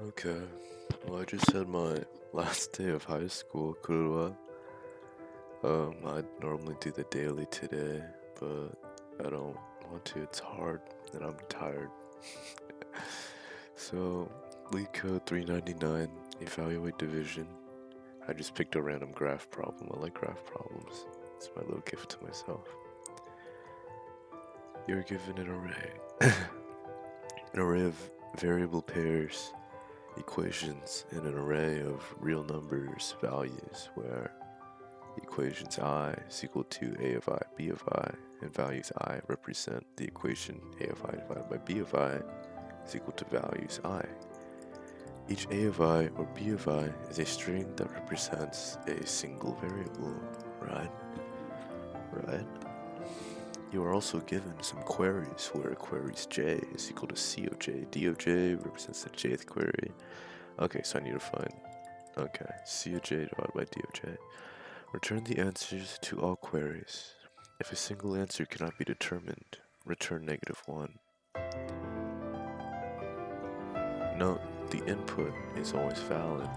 Okay, well, I just had my last day of high school, kurwa. I'd normally do the daily today, but I don't want to. It's hard, and I'm tired. So, lead code 399, evaluate division. I just picked a random graph problem. I like graph problems. It's my little gift to myself. You're given an array. An array of variable pairs, equations, and an array of real numbers, values, where equations I is equal to a of I, b of I, and values I represent the equation a of I divided by b of I is equal to values I. Each a of I or b of I is a string that represents a single variable, right? Right? You are also given some queries where queries j is equal to c of j. D of j represents the jth query. Okay, so I need to find, c of j divided by d of j. Return the answers to all queries. If a single answer cannot be determined, return -1. Note, the input is always valid.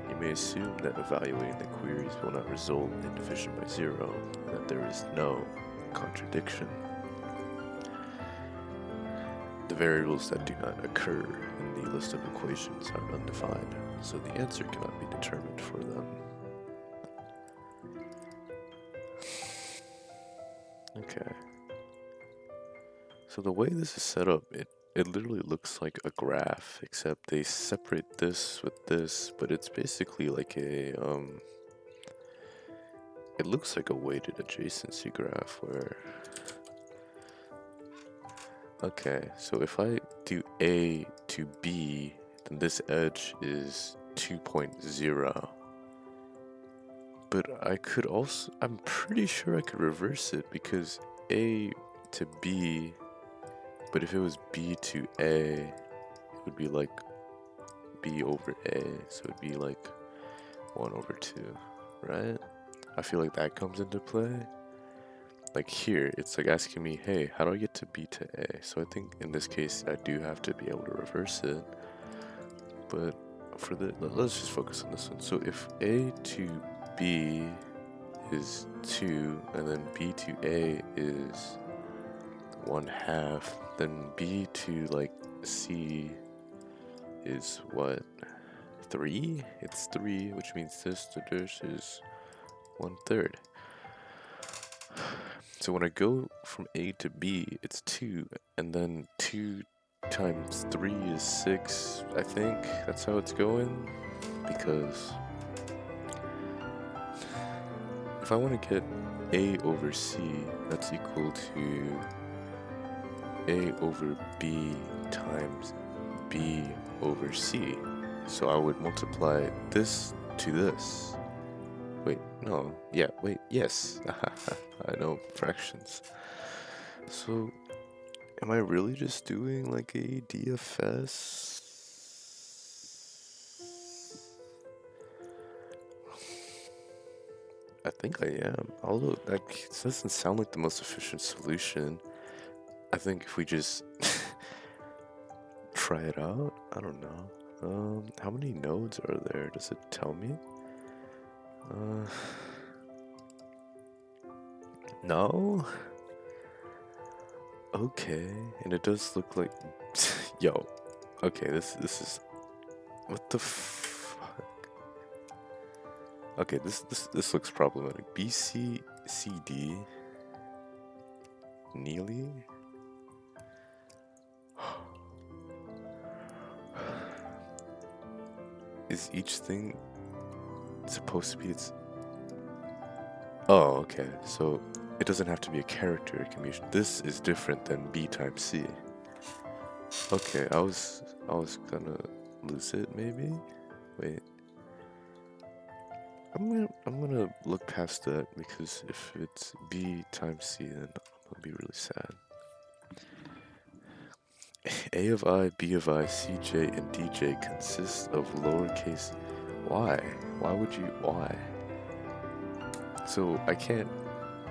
You may assume that evaluating the queries will not result in division by 0, and that there is no contradiction. The variables that do not occur in the list of equations are undefined, so the answer cannot be determined for them. Okay. So the way this is set up, it literally looks like a graph, except they separate this with this, but it's basically like a, it looks like a weighted adjacency graph where, okay, so if I do A to B, then this edge is 2.0. But I could also, I'm pretty sure I could reverse it because A to B, but if it was B to A, it would be like B over A, so it'd be like 1 over 2, right? I feel like that comes into play. Like here, it's like asking me, hey, how do I get to B to A? So I think in this case, I do have to be able to reverse it. But for the, let's just focus on this one. So if A to B is 2, and then B to A is 1/2, then B to like C is what? 3? It's 3, which means this to this is 1/3. So when I go from A to B, it's 2, and then 2 times 3 is 6, I think. That's how it's going. Because if I want to get A over C, that's equal to A over B times B over C. So I would multiply this to this. Wait, no. Yeah, wait, yes. I know fractions. So, am I really just doing like a DFS? I think I am. Although that doesn't sound like the most efficient solution. I think if we just try it out, I don't know. How many nodes are there? Does it tell me? No? Okay, and it does look like, yo, okay, this is, what the fuck? Okay, this looks problematic. BCCD, Neely? Is each thing supposed to be its, oh, okay, so it doesn't have to be a character, it can be, this is different than B times C. Okay, I was gonna lose it maybe? Wait. I'm gonna look past that because if it's B times C, then I'm gonna be really sad. A of I, B of I, CJ, and DJ consist of lowercase. Why? Why would you? Why? So I can't.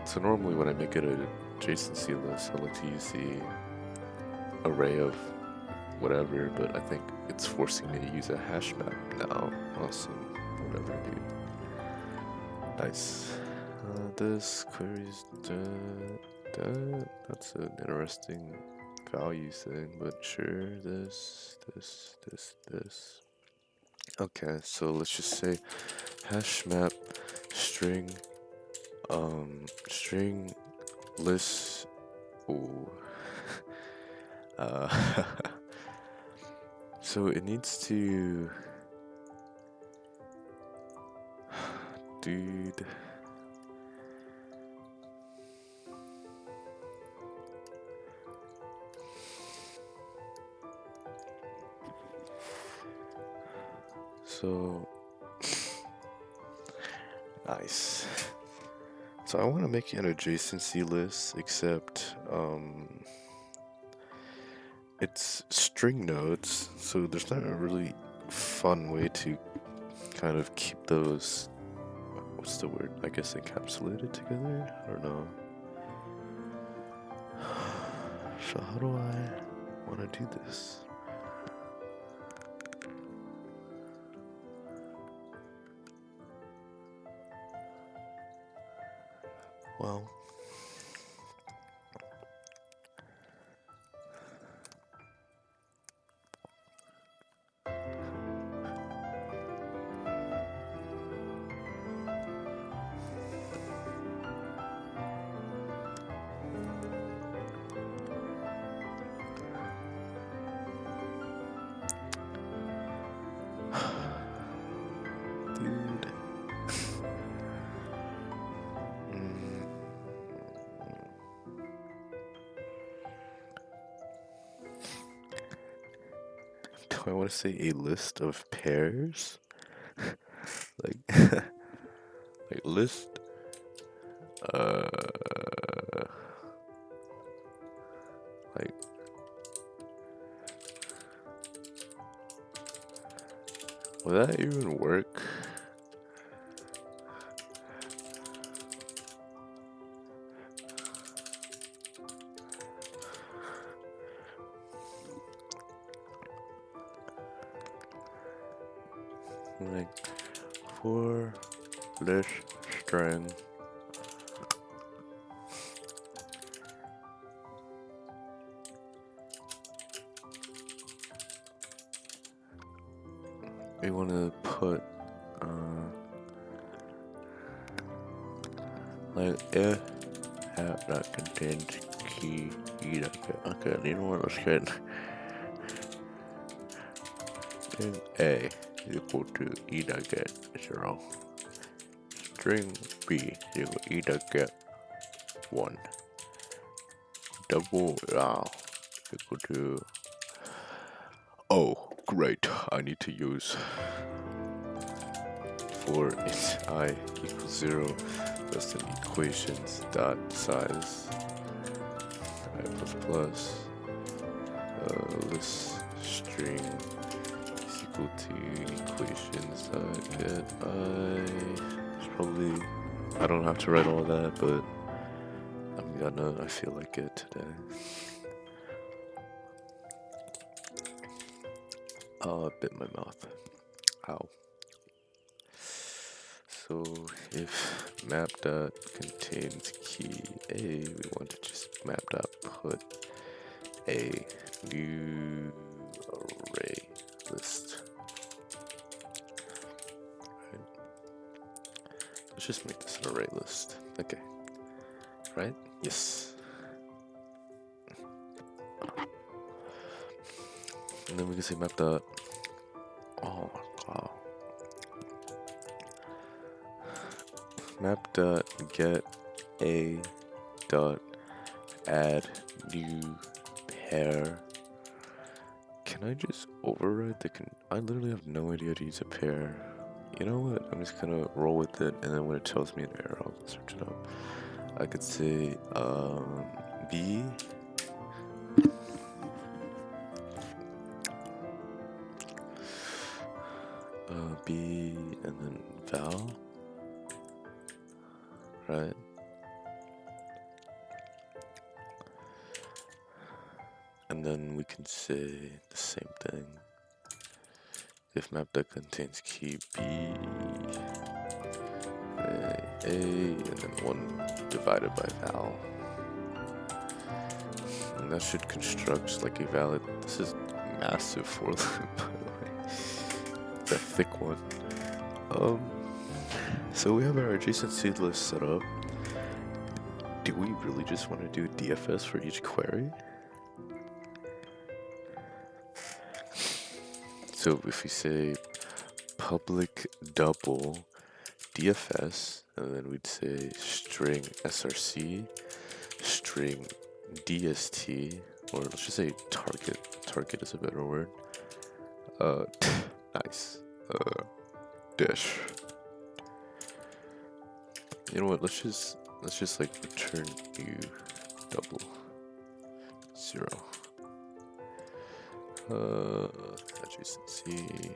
So normally when I make it a adjacency list, I like to use the array of whatever, but I think it's forcing me to use a hash map now. Awesome. Whatever, dude. Nice. This queries that's an interesting value thing, but sure, this. Okay, so let's just say hash map string string list. Ooh. So it needs to, dude. So nice. So I want to make an adjacency list, except it's string nodes, so there's not a really fun way to kind of keep those, what's the word? I guess encapsulated together? I don't know. So how do I want to do this? Well, dude. Do I want to say a list of pairs? like, like list. Like, will that even work? Like, for list string. We want to put like if app that contains key either. Okay, you know what? Let's get string A is equal to either get 0. String B is equal to either get 1. Double equal to, oh great, I need to use for int I equals 0 plus an equations dot size I plus plus list string is equal to equations dot get I. It's probably, I don't have to write all that, but I'm gonna, I feel like it today. Oh, I bit my mouth. Ow. So if map dot contains key A, we want to just map dot put a new array list. Right. Let's just make this an array list. Okay. Right? Yes. And then we can say map dot. Oh wow. Map dot get a dot add new pair. Can I just override the I literally have no idea how to use a pair. You know what? I'm just gonna roll with it, and then when it tells me an error, I'll search it up. I could say B B and then val, right? And And then we can say the same thing. If map that contains key B, A, and then 1 divided by val. And that should construct like a valid. This is massive for loop, by the way. It's a thick one. So we have our adjacent seed list set up. Do we really just want to do DFS for each query? So if we say public double DFS, and then we'd say string src, string dst, or let's just say target. Target is a better word. Nice. Dash. You know what? Let's just like return u double 0. Adjacency.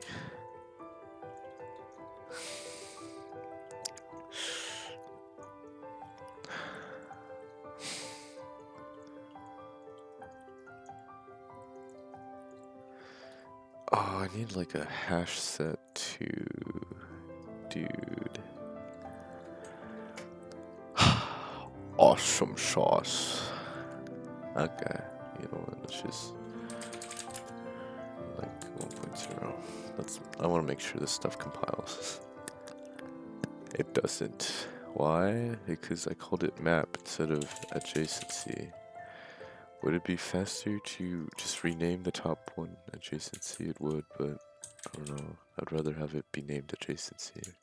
Oh, I need like a hash set to, dude. Awesome sauce. Okay, you know what? Let's just like 1.0. I want to make sure this stuff compiles. It doesn't. Why? Because I called it map instead of adjacency. Would it be faster to just rename the top one adjacency? It would, but I don't know. I'd rather have it be named adjacency.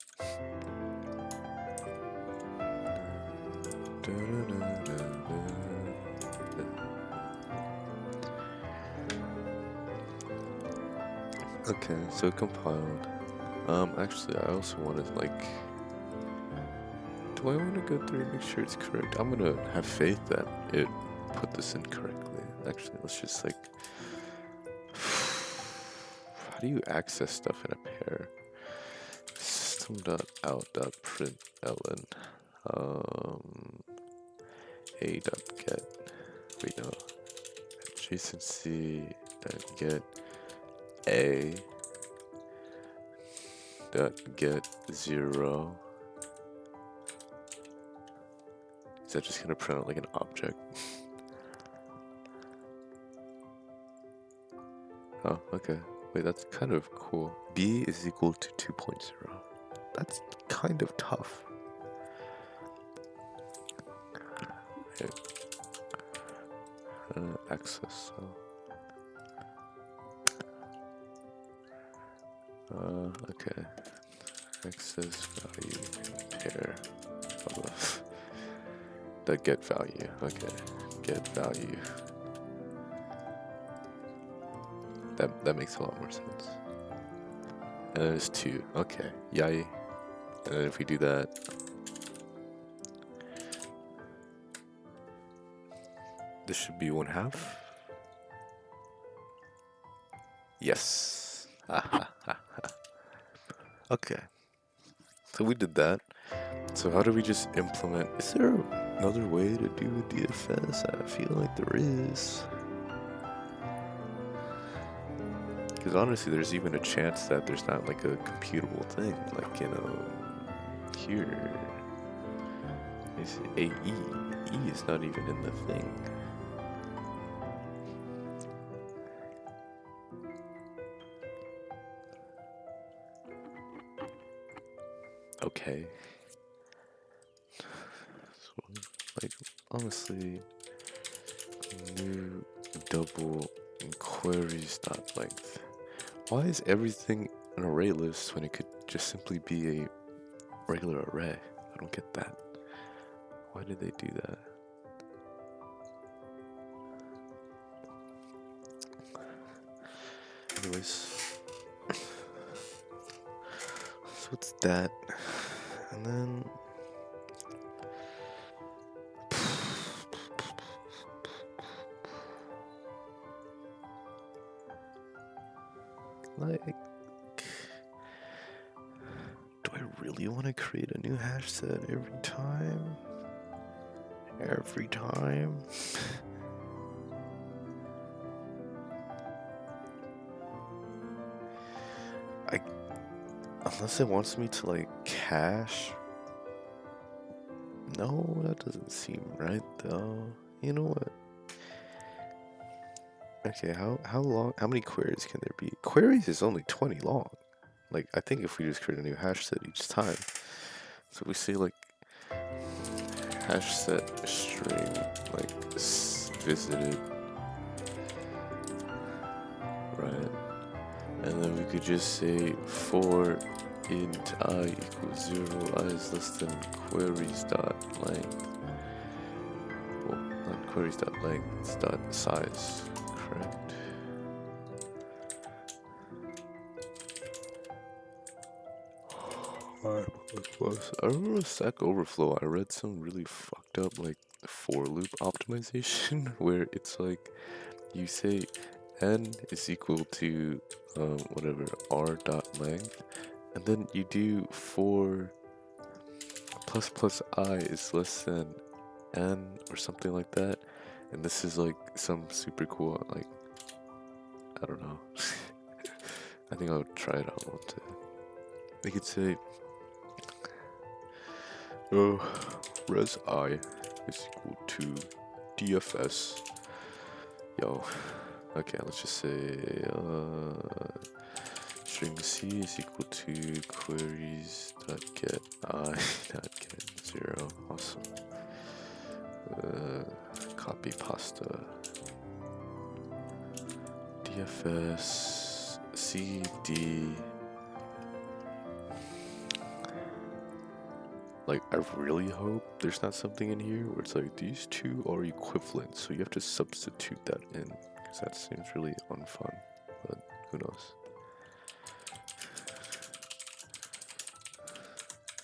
Okay, so it compiled. Actually, I also wanted like. Do I want to go through and make sure it's correct? I'm gonna have faith that it put this in correctly. Actually, let's just like. How do you access stuff in a pair? System.out.println. A.get. Wait, no. Adjacency.get A. Get 0. Is that just gonna print out like an object? Oh, okay. Wait, that's kind of cool. B is equal to 2.0. That's kind of tough. Okay. Access. Okay. Access value pair. The get value. Okay. Get value. That makes a lot more sense. And then it's 2. Okay. Yay. And then if we do that. This should be 1/2. Yes. Okay. So we did that. So how do we just implement? Is there another way to do DFS? I feel like there is. Because honestly, there's even a chance that there's not like a computable thing. Like, you know, here. Is AE. E is not even in the thing. Okay. So, like, honestly, new double queries dot length. Why is everything an array list when it could just simply be a regular array? I don't get that. Why did they do that? Anyways, so it's that, and then like, do I really want to create a new hash set every time? Every time? Unless it wants me to like cache. No, that doesn't seem right though. You know what? Okay, how long? How many queries can there be? Queries is only 20 long. Like I think if we just create a new hash set each time, so we say like hash set string like visited, right? And then we could just say for int I equals 0, I is less than queries dot length. Well, not queries dot length, it's dot size, correct? I remember Stack Overflow, I read some really fucked up like for loop optimization where it's like you say n is equal to whatever r dot length, and then you do for plus plus I is less than n or something like that, and this is like some super cool like I don't know. I think I would try it out one day. They could say res I is equal to DFS. Yo, okay, let's just say string C is equal to queries dot get I dot get 0. Awesome. Copy pasta. DFS CD. Like, I really hope there's not something in here where it's like these two are equivalent, so you have to substitute that in, because that seems really unfun, but who knows.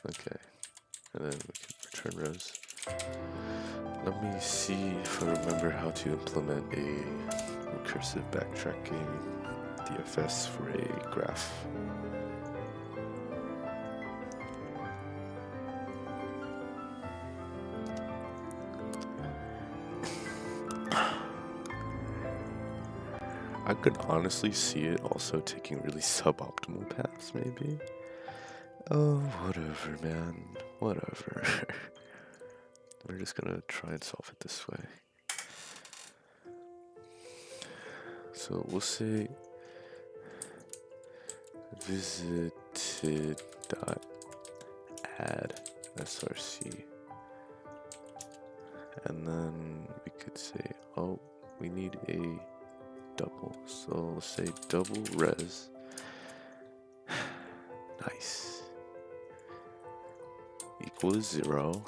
Okay, and then we can return res. Let me see if I remember how to implement a recursive backtracking DFS for a graph. I could honestly see it also taking really suboptimal paths, maybe. Oh, whatever, man. Whatever. We're just gonna try and solve it this way. So we'll say visited dot add src, and then we could say, oh, we need a double, so let's say double res. Nice. Equals 0.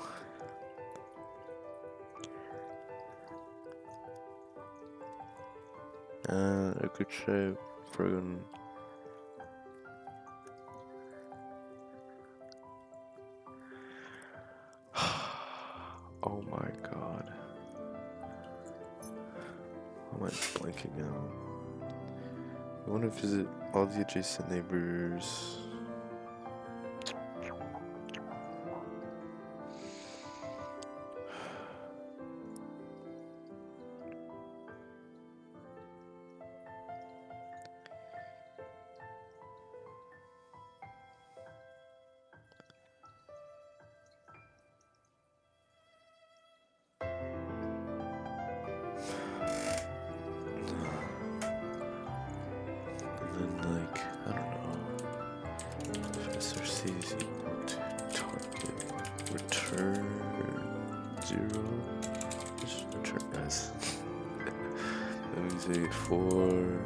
I could say friggin' oh my god. Why am I blanking out? I want to visit all the adjacent neighbors. src is equal to target return 0. Just return as. Let me say for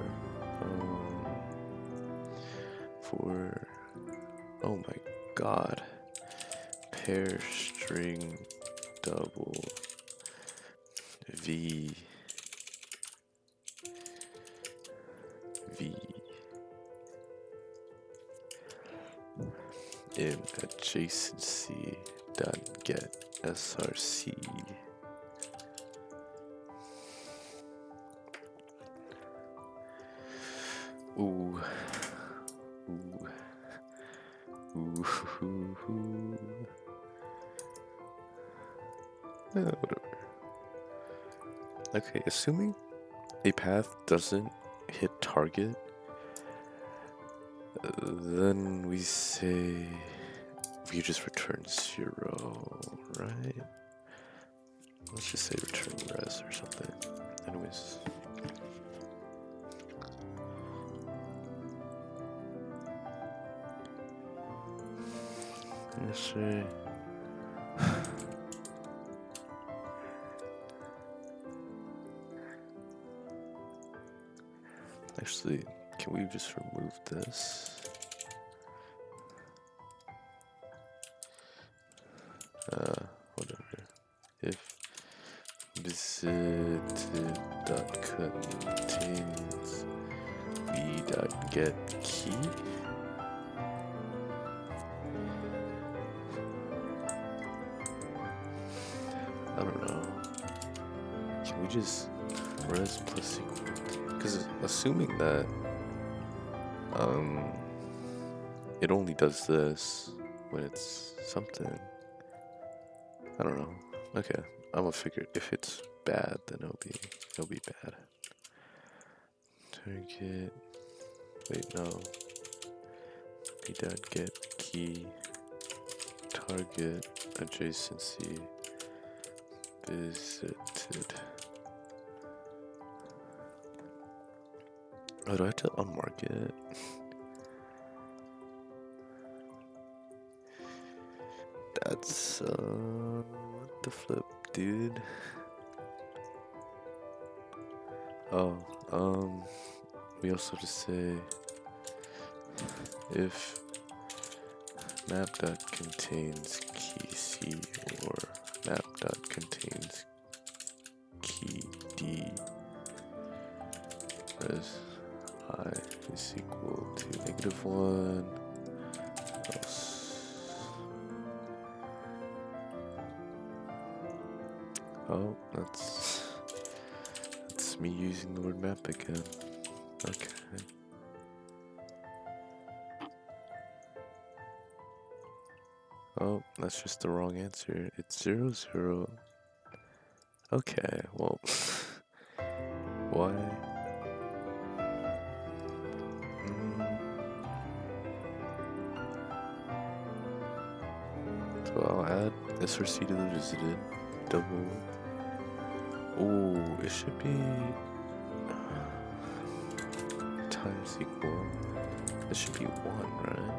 oh my god, pair string double v in adjacency dot get src. Ooh. Whatever. Okay, assuming a path doesn't hit target, Then we say we just return 0, right? Let's just say return res or something. Anyways. Let's say actually, can we just remove this? Whatever. If visited.contains v.getKey. I don't know. Can we just res plus equal? Because assuming that it only does this when it's something. I don't know. Okay, I'm gonna figure if it's bad, then it'll be bad. Target. Wait, no. v.getKey. Target adjacency visited. Oh, do I have to unmark it? That's what the flip, dude. Oh, we also have to say if map.contains key C or map.contains key D as I is equal to -1, else. Oh, that's me using the word map again. Okay. Oh, that's just the wrong answer. It's 0, 0. Okay, well, why? So I'll add SRC to the visited. Double. Oh, it should be times equal. It should be 1, right?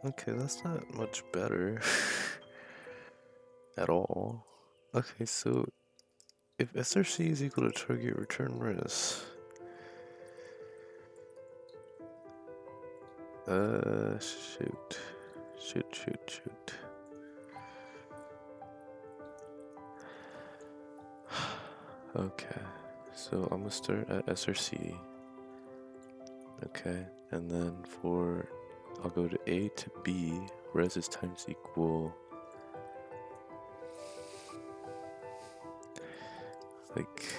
Okay, that's not much better at all. Okay, so if SRC is equal to target return res, shoot. Okay, so I'm gonna start at SRC. Okay, and then I'll go to A to B, res is times equal, like,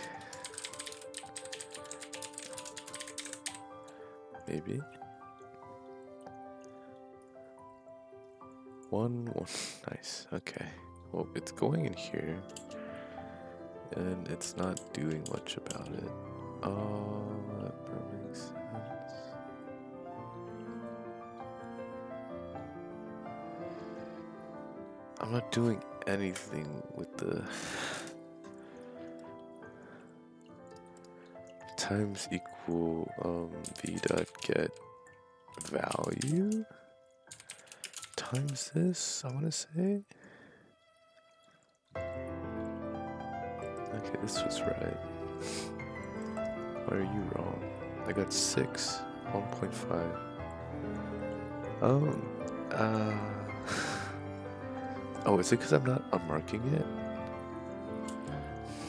maybe? 1, 1, nice, okay. Well, it's going in here, and it's not doing much about it. Oh, that makes sense. I'm not doing anything with the times equal v.get value times this, I want to say. Okay, this was right. Why are you wrong? I got 6, 1.5. Oh, is it because I'm not unmarking it?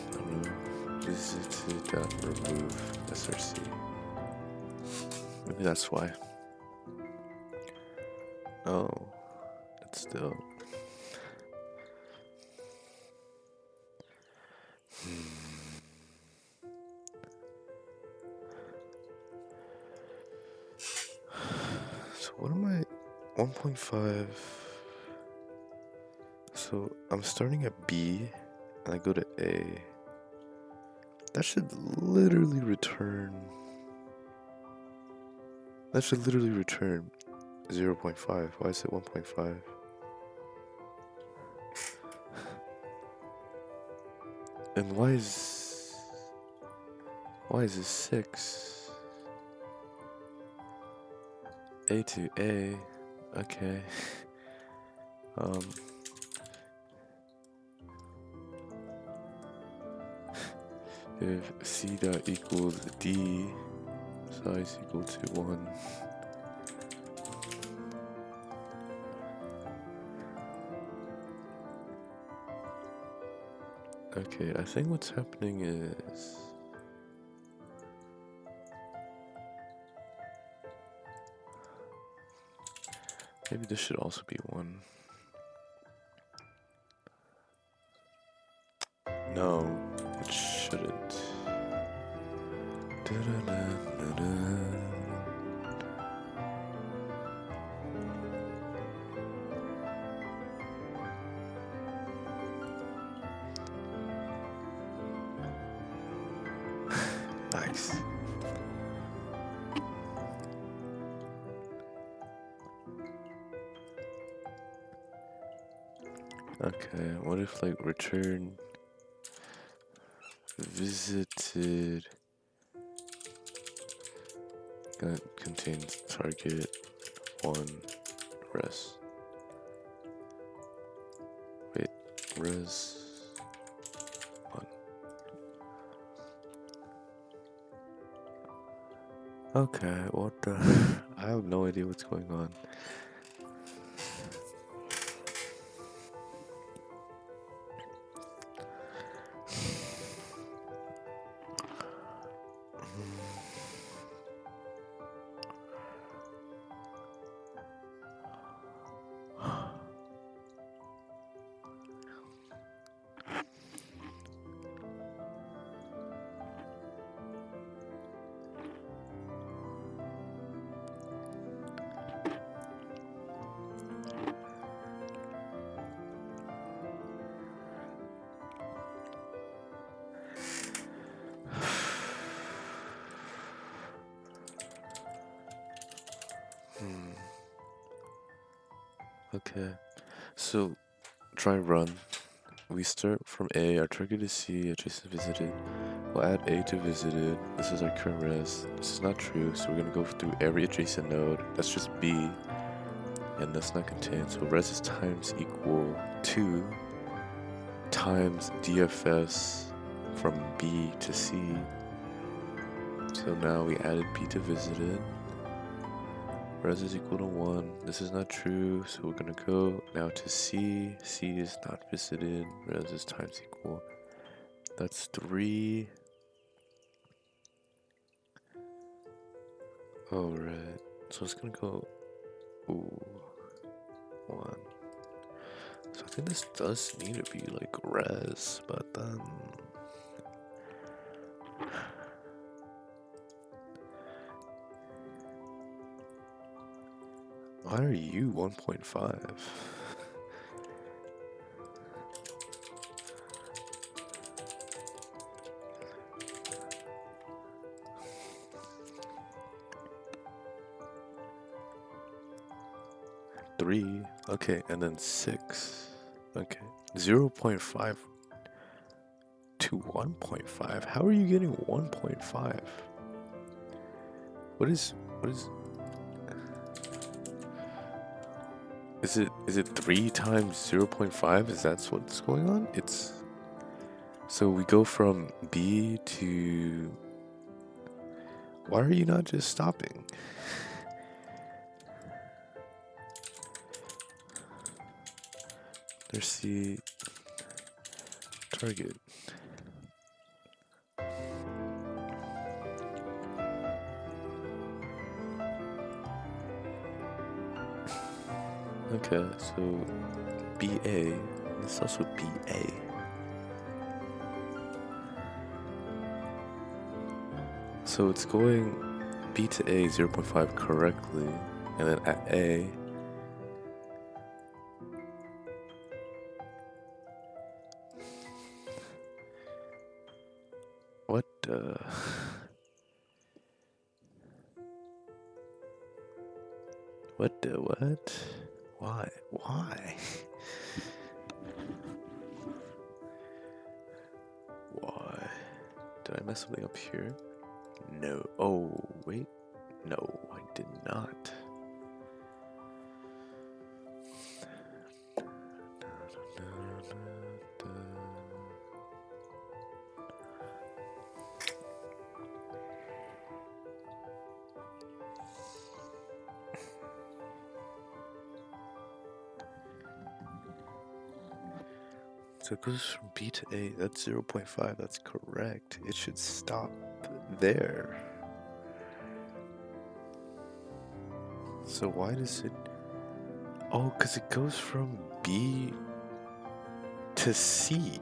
I don't know. Remove SRC. Maybe that's why. Oh, it's still. So what am I? 1.5. So I'm starting at B, and I go to A. That should literally return. That should literally return 0.5. Why is it 1.5? And why is this 6? A to A. Okay. If C dot equals D, size equal to 1. Okay, I think what's happening is maybe this should also be 1. No, it shouldn't. Nice. Okay, what if like return visited contains target 1 res. Wait, res 1. Okay, what the? I have no idea what's going on. Okay, so try run. We start from A, our target is C, adjacent visited. We'll add A to visited. This is our current res. This is not true, so we're gonna go through every adjacent node. That's just B, and that's not contained. So res is times equal 2 times DFS from B to C. So now we added B to visited. Res is equal to 1. This is not true, so we're gonna go now to C. C is not visited. Res is times equal. That's 3. Alright, so it's gonna go 1. So I think this does need to be like res, but then why are you 1.5? Three, okay, and then 6. Okay, 0.5 to 1.5. How are you getting 1.5? What is is it 3 times 0.5? Is that what's going on? It's so we go from B to. Why are you not just stopping? There's the target. Okay, so BA, it's also BA. So it's going B to A 0.5 correctly, and then at A, what? What the what? Why? Why? Why? Did I mess something up here? No. Oh, wait. No, I did not. So it goes from B to A. That's 0.5. That's correct. It should stop there. So why does it... Oh, because it goes from B to C.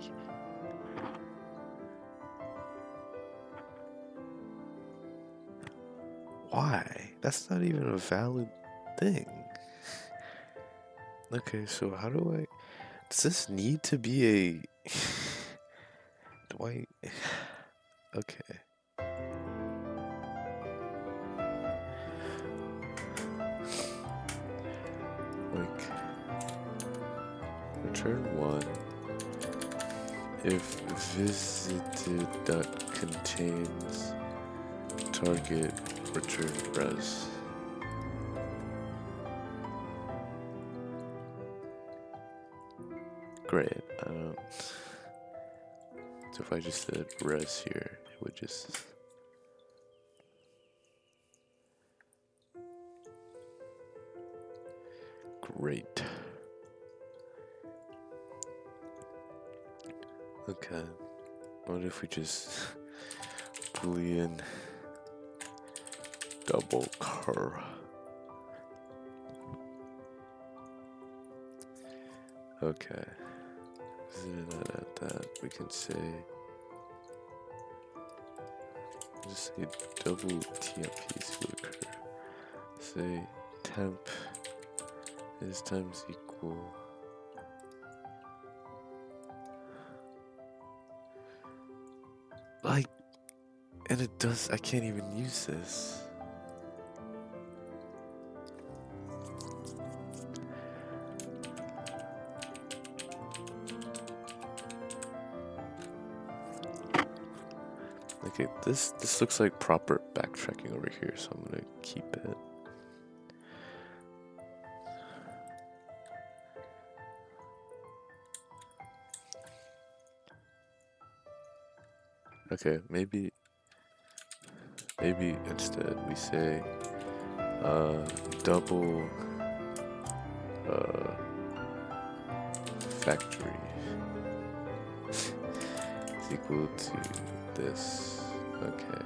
Why? That's not even a valid thing. Okay, so how do I... Does this need to be a... Do I... Okay. Like... Return 1 if visited dot contains target return res. Great. So if I just said res here, it would just... Great. Okay. What if we just boolean double cur? Okay. That we can say, just say double TMPs will occur. Say temp is times equal like, and it does. I can't even use this. Okay, this looks like proper backtracking over here, so I'm gonna keep it. Okay, maybe instead we say double factory is equal to this. Okay.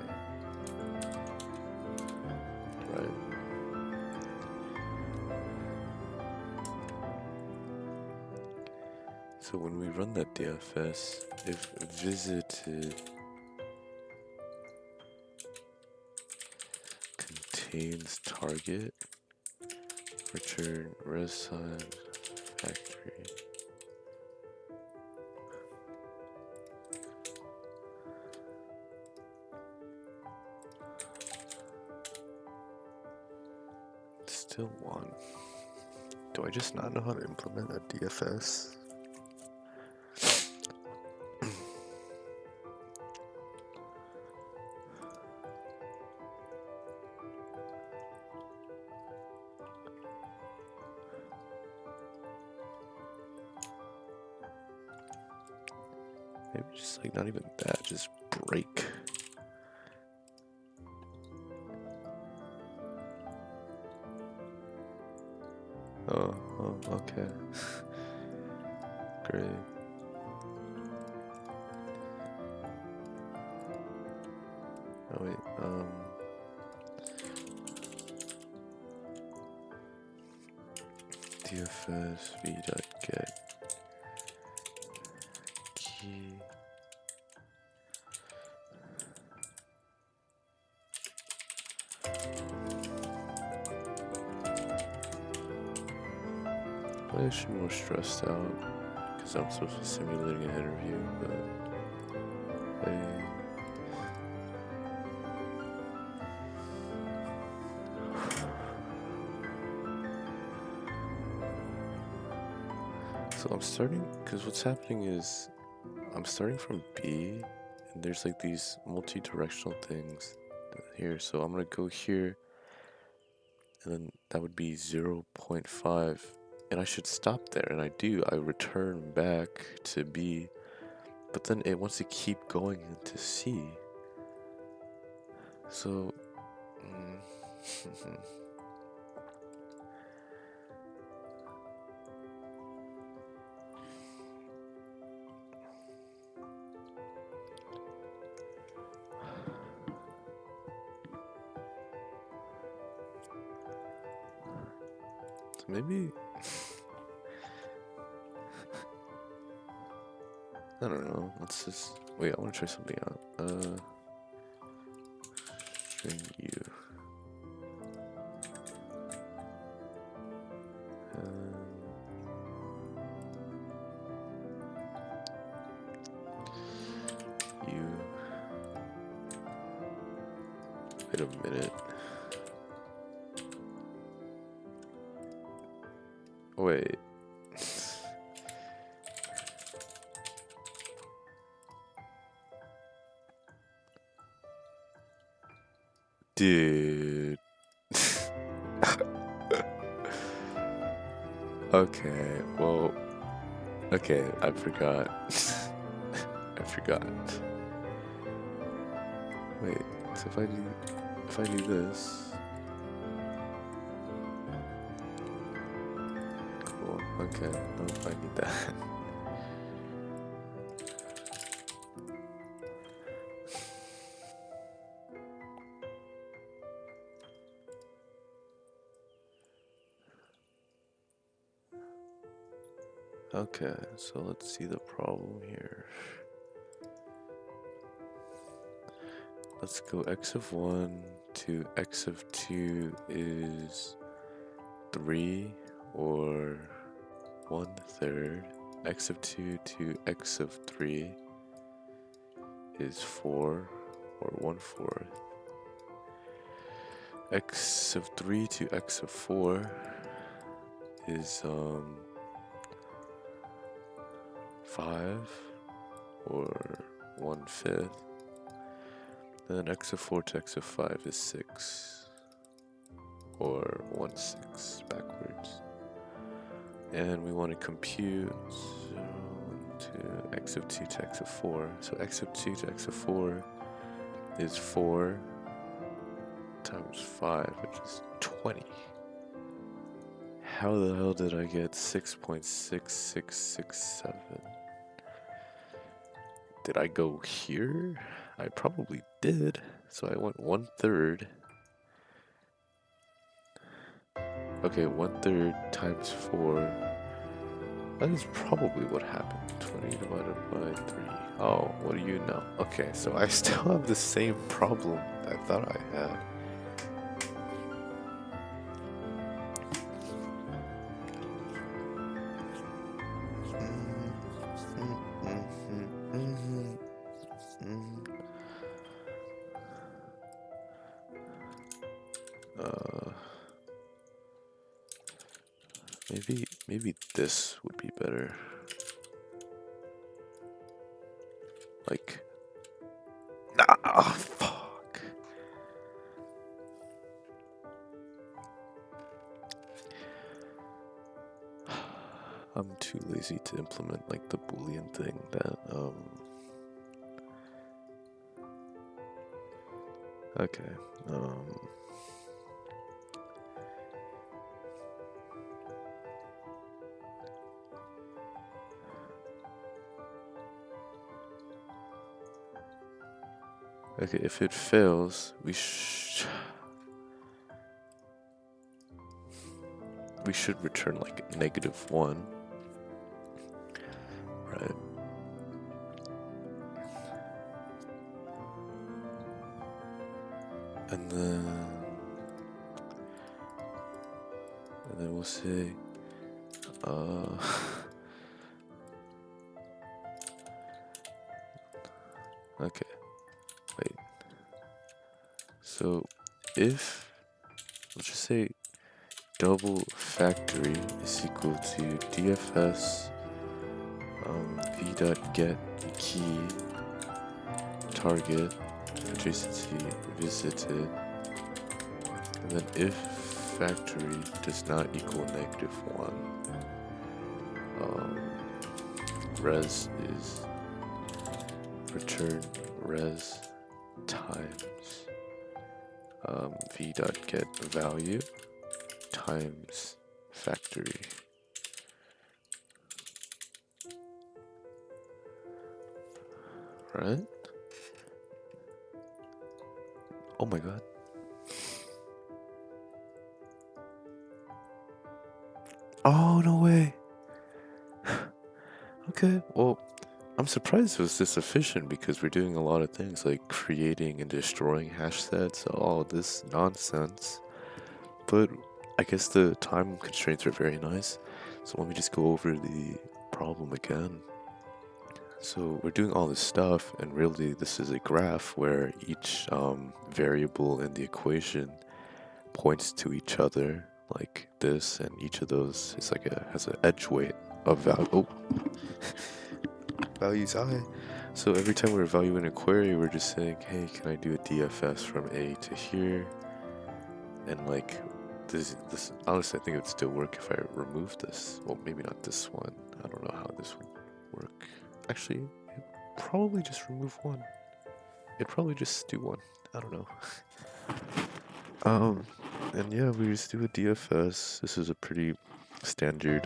Right. So when we run that DFS, if visited contains target, return res sign factory. Still one. Do I just not know how to implement a DFS? Maybe just like not even that, just break. Oh, okay. Great. Oh wait, DFS v.get key. I should be more stressed out because I'm supposed to be simulating an interview, but So I'm starting, because what's happening is I'm starting from B, and there's like these multi-directional things here. So I'm gonna go here, and then that would be 0.5, and I should stop there, and I do. I return back to B, but then it wants to keep going into C. So, so maybe I don't know. Let's just wait. I want to try something out. String U. U. Wait a minute. Wait. Dude. Okay, well, okay, I forgot. I forgot. Wait, so if I do this, cool. Okay, nope, I need that. Okay, so let's see the problem here. Let's go x of 1 to x of 2 is 3 or 1/3. X of 2 to x of 3 is 4 or 1/4. X of 3 to x of 4 is 5 or 1/5. Then x of 4 to x of 5 is 6 or 1/6 backwards. And we want to compute 0 to x of 2 to x of 4. So x of 2 to x of 4 is 4 times 5, which is 20. How the hell did I get 6.6667? Did I go here? I probably did. So I went 1/3. Okay, 1/3 times 4. That is probably what happened. 20 divided by 3. Oh, what do you know? Okay, so I still have the same problem I thought I had. Maybe this would be better. Like, fuck. I'm too lazy to implement like the Boolean thing that okay. Okay, if it fails, we should return like -1, right? And then we'll say okay, wait. So if, let's just say double factory is equal to DFS v dot get key target adjacency visited, and then if factory does not equal -1, res is return res times v dot get value times factory. Right? Oh my god. Oh, no way. Okay, well, I'm surprised it was this efficient because we're doing a lot of things like creating and destroying hash sets, all this nonsense. But I guess the time constraints are very nice. So let me just go over the problem again. So we're doing all this stuff, and really this is a graph where each variable in the equation points to each other like this, and each of those is like has an edge weight of value. Oh, values I. So every time we're evaluating a query, we're just saying, hey, can I do a DFS from A to here? And like this honestly, I think it would still work if I remove this. Well, maybe not this one. I don't know how this would work. Actually, it'd probably just remove one. It'd probably just do one. I don't know. And yeah, we just do a DFS. This is a pretty standard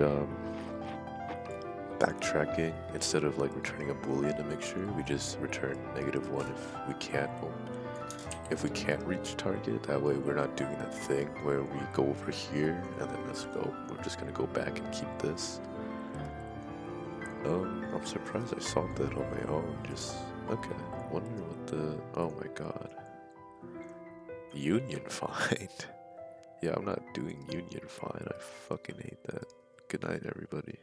backtracking. Instead of like returning a boolean to make sure, we just return -1 if we can't. If we can't reach target. That way we're not doing that thing where we go over here and then let's go. We're just gonna go back and keep this. I'm surprised I solved that on my own. Just okay. Wonder what the. Oh my god. Union find. Yeah, I'm not doing union find. I fucking hate that. Good night, everybody.